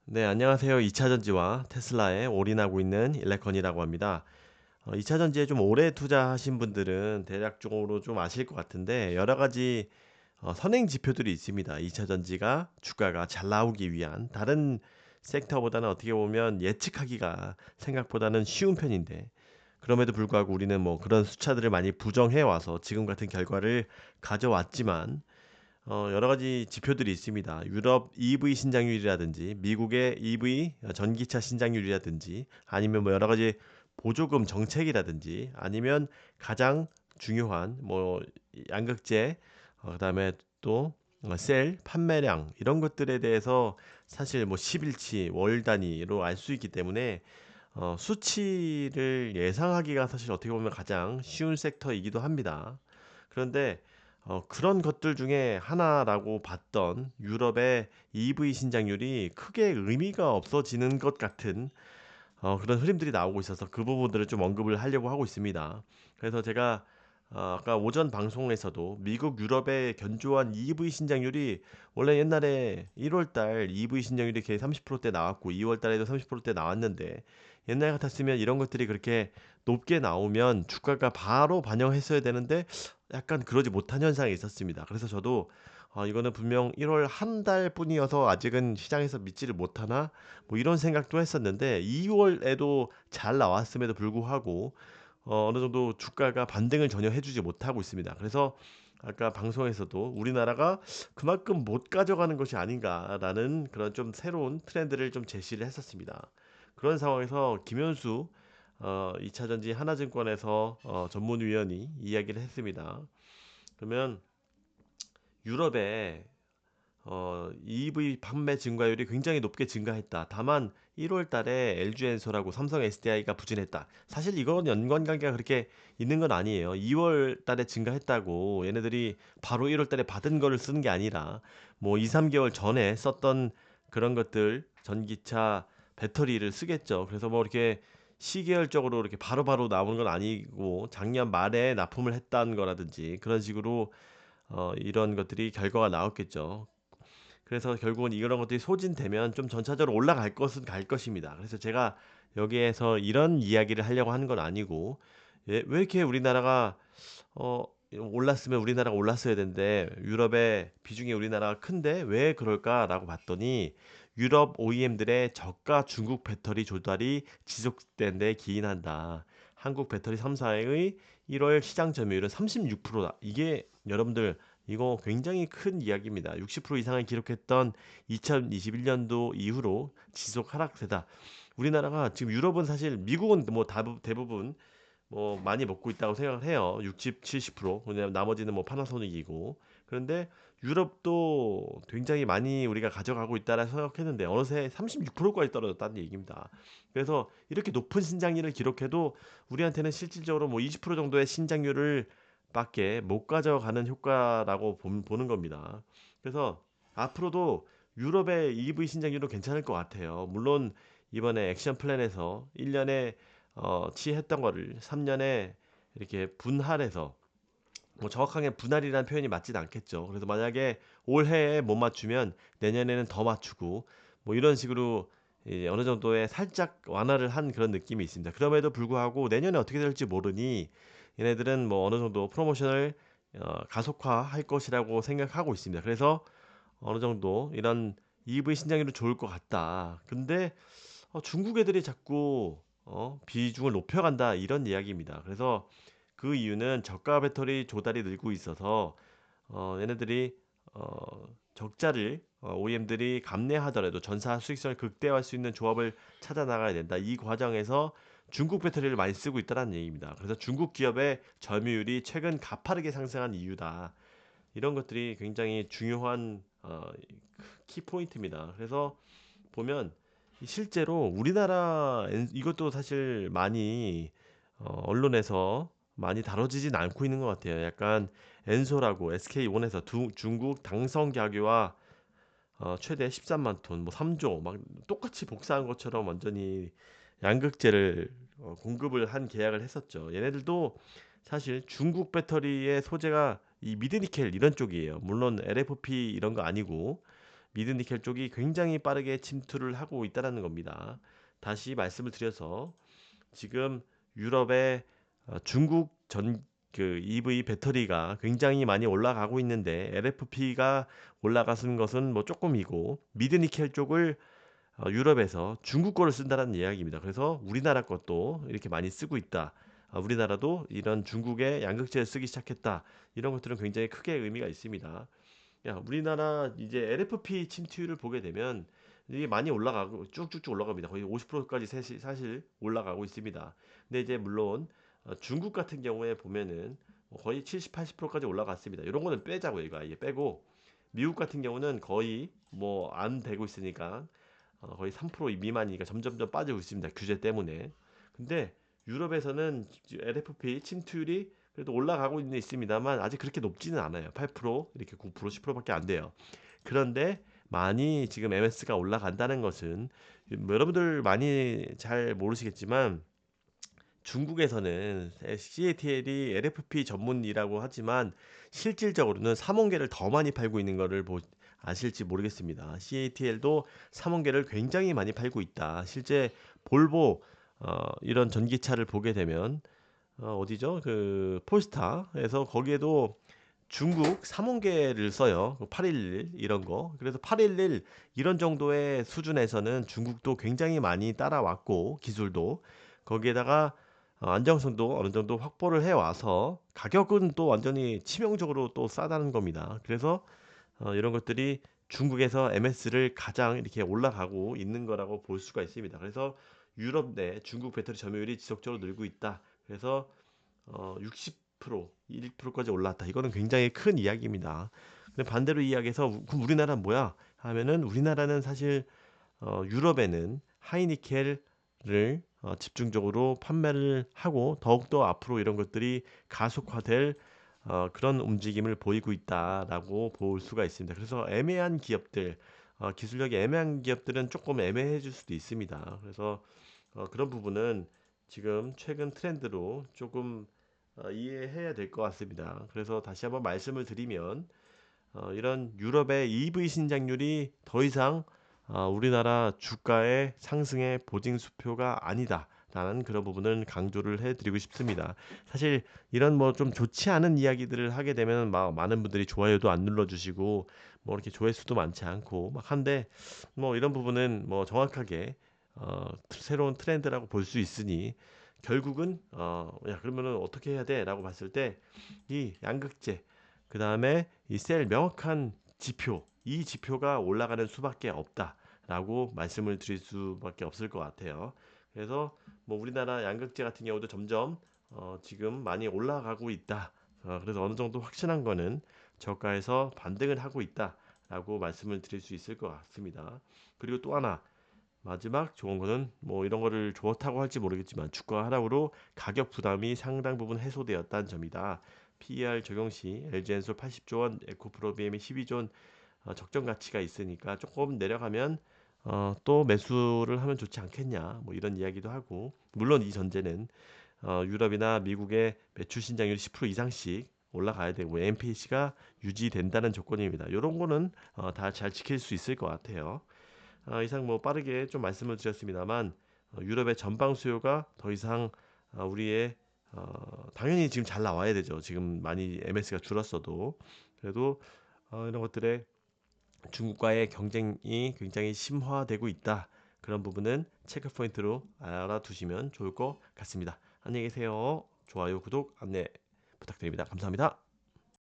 네, 안녕하세요. 2차 전지와 테슬라에 올인하고 있는 일레컨이라고 합니다. 2차 전지에 좀 오래 투자하신 분들은 대략적으로 좀 아실 것 같은데 여러 가지 선행 지표들이 있습니다. 2차 전지가 주가가 잘 나오기 위한 다른 섹터보다는 어떻게 보면 예측하기가 생각보다는 쉬운 편인데 그럼에도 불구하고 우리는 뭐 그런 숫자들을 많이 부정해 와서 지금 같은 결과를 가져왔지만 여러 가지 지표들이 있습니다. 유럽 EV 신장률이라든지 미국의 EV 전기차 신장률이라든지 아니면 뭐 여러 가지 보조금 정책이라든지 아니면 가장 중요한 뭐 양극재 그다음에 또 셀 판매량 이런 것들에 대해서 사실 뭐 10일치 월 단위로 알 수 있기 때문에 수치를 예상하기가 사실 어떻게 보면 가장 쉬운 섹터이기도 합니다. 그런데 그런 것들 중에 하나라고 봤던 유럽의 EV 신장률이 크게 의미가 없어지는 것 같은 그런 흐름들이 나오고 있어서 그 부분들을 좀 언급을 하려고 하고 있습니다. 그래서 제가 아까 오전 방송에서도 미국, 유럽의 견조한 EV 신장률이 원래 옛날에 1월 달 EV 신장률이 거의 30%대 나왔고 2월 달에도 30%대 나왔는데 옛날 같았으면 이런 것들이 그렇게 높게 나오면 주가가 바로 반영했어야 되는데 약간 그러지 못한 현상이 있었습니다. 그래서 저도 이거는 분명 1월 한 달뿐이어서 아직은 시장에서 믿지를 못하나 뭐 이런 생각도 했었는데 2월에도 잘 나왔음에도 불구하고 어느 정도 주가가 반등을 전혀 해주지 못하고 있습니다. 그래서 아까 방송에서도 우리나라가 그만큼 못 가져가는 것이 아닌가라는 그런 좀 새로운 트렌드를 좀 제시를 했었습니다. 그런 상황에서 김현수 2차 전지 하나증권에서 전문위원이 이야기를 했습니다. 그러면 유럽에 EV 판매 증가율이 굉장히 높게 증가했다. 다만 1월 달에 LG엔솔하고 삼성 SDI가 부진했다. 사실 이건 연관관계가 그렇게 있는 건 아니에요. 2월 달에 증가했다고 얘네들이 바로 1월 달에 받은 거를 쓰는 게 아니라 뭐 2, 3개월 전에 썼던 그런 것들 전기차 배터리를 쓰겠죠. 그래서 뭐 이렇게 시계열적으로 이렇게 바로바로 나오는 건 아니고 작년 말에 납품을 했다는 거라든지 그런 식으로 이런 것들이 결과가 나왔겠죠. 그래서 결국은 이런 것들이 소진되면 좀 전차적으로 올라갈 것은 갈 것입니다. 그래서 제가 여기에서 이런 이야기를 하려고 하는 건 아니고 왜 이렇게 우리나라가 어 올랐으면 우리나라가 올랐어야 되는데 유럽의 비중이 우리나라가 큰데 왜 그럴까라고 봤더니 유럽 OEM들의 저가 중국 배터리 조달이 지속된 데 기인한다. 한국 배터리 3사의 1월 시장 점유율은 36%다. 이게 여러분들 이거 굉장히 큰 이야기입니다. 60% 이상을 기록했던 2021년도 이후로 지속 하락세다. 우리나라가 지금 유럽은 사실 미국은 뭐 대부분 뭐 많이 먹고 있다고 생각을 해요. 60, 70%. 그냥 나머지는 뭐 파나소닉이고. 그런데 유럽도 굉장히 많이 우리가 가져가고 있다라 생각했는데 어느새 36%까지 떨어졌다는 얘기입니다. 그래서 이렇게 높은 신장률을 기록해도 우리한테는 실질적으로 뭐 20% 정도의 신장률을 밖에 못 가져가는 효과라고 보는 겁니다. 그래서 앞으로도 유럽의 EV 신장률은 괜찮을 것 같아요. 물론 이번에 액션 플랜에서 1년에 취했던 거를 3년에 이렇게 분할해서 뭐 정확하게 분할이라는 표현이 맞진 않겠죠. 그래서 만약에 올해에 못 맞추면 내년에는 더 맞추고 뭐 이런 식으로 이제 어느 정도의 살짝 완화를 한 그런 느낌이 있습니다. 그럼에도 불구하고 내년에 어떻게 될지 모르니 얘네들은 뭐 어느 정도 프로모션을 가속화할 것이라고 생각하고 있습니다. 그래서 어느 정도 이런 EV 신장률은 좋을 것 같다. 근데 중국 애들이 자꾸 비중을 높여간다 이런 이야기입니다. 그래서 그 이유는 저가 배터리 조달이 늘고 있어서 얘네들이 적자를 OEM들이 감내하더라도 전사 수익성을 극대화할 수 있는 조합을 찾아 나가야 된다. 이 과정에서 중국 배터리를 많이 쓰고 있다는 얘기입니다. 그래서 중국 기업의 점유율이 최근 가파르게 상승한 이유다. 이런 것들이 굉장히 중요한 키포인트입니다. 그래서 보면 실제로 우리나라 이것도 사실 많이 언론에서 많이 다뤄지진 않고 있는 것 같아요. 약간 엔솔하고 SK온에서 중국 당성야교와 최대 13만 톤, 뭐 3조 막 똑같이 복사한 것처럼 완전히 양극재를 공급을 한 계약을 했었죠. 얘네들도 사실 중국 배터리의 소재가 이 미드니켈 이런 쪽이에요. 물론 LFP 이런 거 아니고 미드니켈 쪽이 굉장히 빠르게 침투를 하고 있다는 겁니다. 다시 말씀을 드려서 지금 유럽의 중국 전 그 EV 배터리가 굉장히 많이 올라가고 있는데 LFP가 올라가는 것은 뭐 조금이고 미드니켈 쪽을 유럽에서 중국 거를 쓴다는 이야기입니다. 그래서 우리나라 것도 이렇게 많이 쓰고 있다. 우리나라도 이런 중국의 양극재를 쓰기 시작했다. 이런 것들은 굉장히 크게 의미가 있습니다. 야, 우리나라 이제 LFP 침투율을 보게 되면 이게 많이 올라가고 쭉쭉쭉 올라갑니다. 거의 50%까지 사실 올라가고 있습니다. 근데 이제 물론 중국 같은 경우에 보면은 뭐 거의 70, 80%까지 올라갔습니다. 이런 거는 빼자고요. 이거 아예 빼고 미국 같은 경우는 거의 뭐 안 되고 있으니까 거의 3% 미만이니까 점점점 빠지고 있습니다. 규제 때문에. 근데 유럽에서는 LFP 침투율이 그래도 올라가고 있습니다만 아직 그렇게 높지는 않아요. 8% 이렇게 9% 10%밖에 안 돼요. 그런데 많이 지금 MS가 올라간다는 것은 뭐 여러분들 많이 잘 모르시겠지만 중국에서는 CATL이 LFP 전문이라고 하지만 실질적으로는 3원계를 더 많이 팔고 있는 것을 아실지 모르겠습니다. CATL도 3원계를 굉장히 많이 팔고 있다. 실제 볼보 이런 전기차를 보게 되면 어디죠? 그 폴스타에서 거기에도 중국 3원계를 써요. 811 이런 거. 그래서 811 이런 정도의 수준에서는 중국도 굉장히 많이 따라왔고 기술도 거기에다가 안정성도 어느 정도 확보를 해 와서 가격은 또 완전히 치명적으로 또 싸다는 겁니다. 그래서 이런 것들이 중국에서 MS를 가장 이렇게 올라가고 있는 거라고 볼 수가 있습니다. 그래서 유럽 내 중국 배터리 점유율이 지속적으로 늘고 있다. 그래서 60%, 1%까지 올랐다. 이거는 굉장히 큰 이야기입니다. 근데 반대로 이야기해서 그럼 우리나라는 뭐야? 하면은 우리나라는 사실 유럽에는 하이니켈을 집중적으로 판매를 하고 더욱더 앞으로 이런 것들이 가속화될 그런 움직임을 보이고 있다라고 볼 수가 있습니다. 그래서 애매한 기업들, 기술력이 애매한 기업들은 조금 애매해질 수도 있습니다. 그래서 그런 부분은 지금 최근 트렌드로 조금 이해해야 될 것 같습니다. 그래서 다시 한번 말씀을 드리면 이런 유럽의 EV 신장률이 더 이상 우리나라 주가의 상승의 보증 수표가 아니다. 라는 그런 부분을 강조를 해드리고 싶습니다. 사실 이런 뭐 좀 좋지 않은 이야기들을 하게 되면 막 많은 분들이 좋아요도 안 눌러주시고 뭐 이렇게 조회수도 많지 않고 막 한데 뭐 이런 부분은 뭐 정확하게 새로운 트렌드라고 볼 수 있으니 결국은 야 그러면은 어떻게 해야 돼라고 봤을 때 이 양극재 그 다음에 이 셀 명확한 지표, 이 지표가 올라가는 수밖에 없다라고 말씀을 드릴 수밖에 없을 것 같아요. 그래서 뭐 우리나라 양극재 같은 경우도 점점 지금 많이 올라가고 있다. 그래서 어느 정도 확신한 거는 저가에서 반등을 하고 있다라고 말씀을 드릴 수 있을 것 같습니다. 그리고 또 하나 마지막 좋은 거는 뭐 이런 거를 좋다고 할지 모르겠지만 주가 하락으로 가격 부담이 상당 부분 해소되었다는 점이다. PER 적용 시 LG엔솔 80조 원, 에코프로 BM이 12조 원 적정 가치가 있으니까 조금 내려가면 또 매수를 하면 좋지 않겠냐 뭐 이런 이야기도 하고 물론 이 전제는 유럽이나 미국의 매출 신장률이 10% 이상씩 올라가야 되고 MPC가 유지된다는 조건입니다. 이런 거는 다 잘 지킬 수 있을 것 같아요. 이상 뭐 빠르게 좀 말씀을 드렸습니다만 유럽의 전방 수요가 더 이상 우리의 당연히 지금 잘 나와야 되죠. 지금 많이 MS가 줄었어도 그래도 이런 것들의 중국과의 경쟁이 굉장히 심화되고 있다. 그런 부분은 체크 포인트로 알아두시면 좋을 것 같습니다. 안녕히 계세요. 좋아요, 구독, 안내 부탁드립니다. 감사합니다.